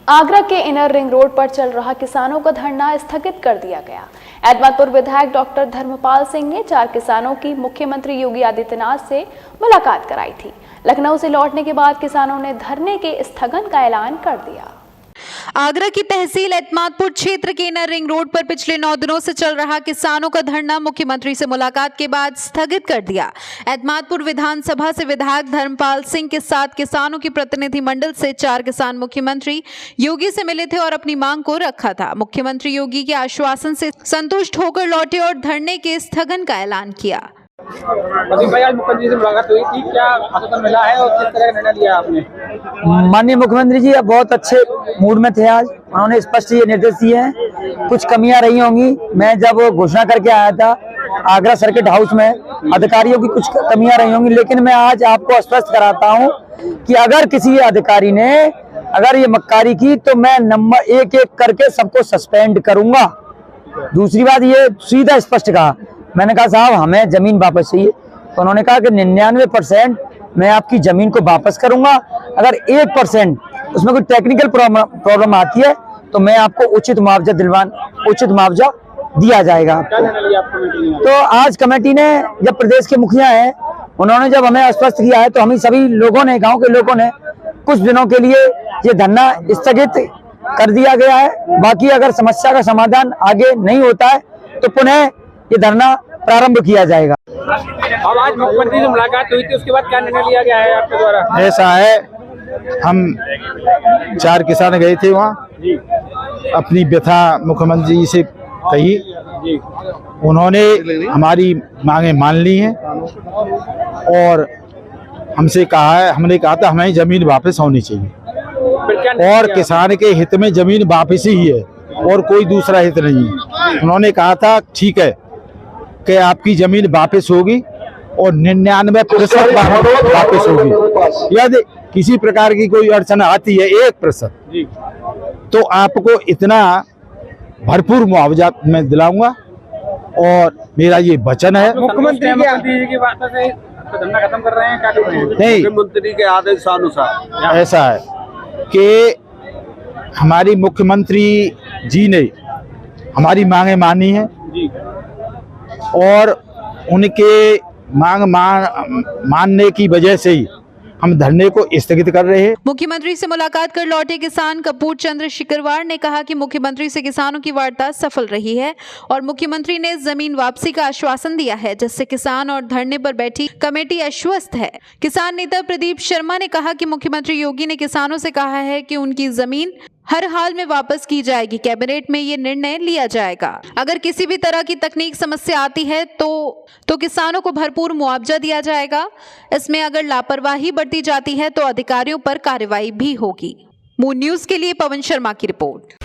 आगरा के inner ring road पर चल रहा किसानों का धरना स्थगित कर दिया गया। एतमादपुर विधायक डॉक्टर धर्मपाल सिंह ने 4 किसानों की मुख्यमंत्री योगी आदित्यनाथ से मुलाकात कराई थी। लखनऊ से लौटने के बाद किसानों ने धरने के स्थगन का ऐलान कर दिया। आगरा की तहसील एतमादपुर क्षेत्र के इनर रिंग रोड पर पिछले 9 दिनों से चल रहा किसानों का धरना मुख्यमंत्री से मुलाकात के बाद स्थगित कर दिया। एतमादपुर विधानसभा से विधायक धर्मपाल सिंह के साथ किसानों की प्रतिनिधि मंडल से 4 किसान मुख्यमंत्री योगी से मिले थे और अपनी मांग को रखा था। मुख्यमंत्री योगी के आश्वासन से संतुष्ट होकर लौटे और धरने के स्थगन का ऐलान किया। भाई, आज मुख्यमंत्री से मुलाकात हुई थी, क्या आश्वासन मिला है और किस तरह का निर्णय लिया आपने? माननीय मुख्यमंत्री जी बहुत अच्छे मूड में थे। आज उन्होंने स्पष्ट ये निर्देश दिए हैं। कुछ कमियां रही होंगी, मैं जब घोषणा करके आया था आगरा सर्किट हाउस में, अधिकारियों की कुछ कमियां रही होंगी, लेकिन मैं आज आपको स्पष्ट कराता हूं कि अगर किसी अधिकारी ने अगर ये मक्कारी की तो मैं नंबर एक करके सबको सस्पेंड करूंगा। दूसरी बात, ये सीधा स्पष्ट कहा, मैंने कहा साहब हमें जमीन वापस चाहिए, तो उन्होंने कहा कि 99% मैं आपकी जमीन को वापस करूंगा। अगर 1% उसमें कोई टेक्निकल प्रॉब्लम आती है तो मैं आपको उचित मुआवजा दिया जाएगा। तो आज कमेटी ने, जब प्रदेश के मुखिया हैं, उन्होंने जब हमें आश्वस्त किया है तो हम सभी लोगों ने, गांव के लोगों ने कुछ दिनों के लिए ये धरना स्थगित कर दिया गया है। बाकी अगर समस्या का समाधान आगे नहीं होता है तो पुनः ये धरना प्रारंभ किया जाएगा। अब आज मुख्यमंत्री से मुलाकात हुई थी, उसके बाद क्या निर्णय लिया गया है आपके द्वारा? ऐसा है, हम 4 किसान गए थे वहाँ, अपनी व्यथा मुख्यमंत्री जी से कही, उन्होंने हमारी मांगे मान ली हैं और हमने कहा था हमें जमीन वापस होनी चाहिए और किसान के हित में जमीन वापस ही है और कोई दूसरा हित नहीं है। उन्होंने कहा था ठीक है कि आपकी जमीन वापस होगी और 99% वापस होगी। यदि किसी प्रकार की कोई अड़चन आती है 1% तो आपको इतना भरपूर मुआवजा मैं दिलाऊंगा और मेरा ये वचन है। मुख्यमंत्री की बात से धरना खत्म कर रहे हैं, क्या कर रहे हैं? नहीं, मुख्यमंत्री के आदेशानुसार ऐसा है कि हमारी मुख्यमंत्री जी ने हमारी मांगे मानी है और उनके मांग मानने की वजह से ही हम धरने को स्थगित कर रहे हैं। मुख्यमंत्री से मुलाकात कर लौटे किसान कपूर चंद्र शिकरवार ने कहा कि मुख्यमंत्री से किसानों की वार्ता सफल रही है और मुख्यमंत्री ने जमीन वापसी का आश्वासन दिया है, जिससे किसान और धरने पर बैठी कमेटी आश्वस्त है। किसान नेता प्रदीप शर्मा ने कहा कि मुख्यमंत्री योगी ने किसानों से कहा है कि उनकी जमीन हर हाल में वापस की जाएगी। कैबिनेट में ये निर्णय लिया जाएगा। अगर किसी भी तरह की तकनीक समस्या आती है तो किसानों को भरपूर मुआवजा दिया जाएगा। इसमें अगर लापरवाही बरती जाती है तो अधिकारियों पर कार्रवाई भी होगी। मून न्यूज़ के लिए पवन शर्मा की रिपोर्ट।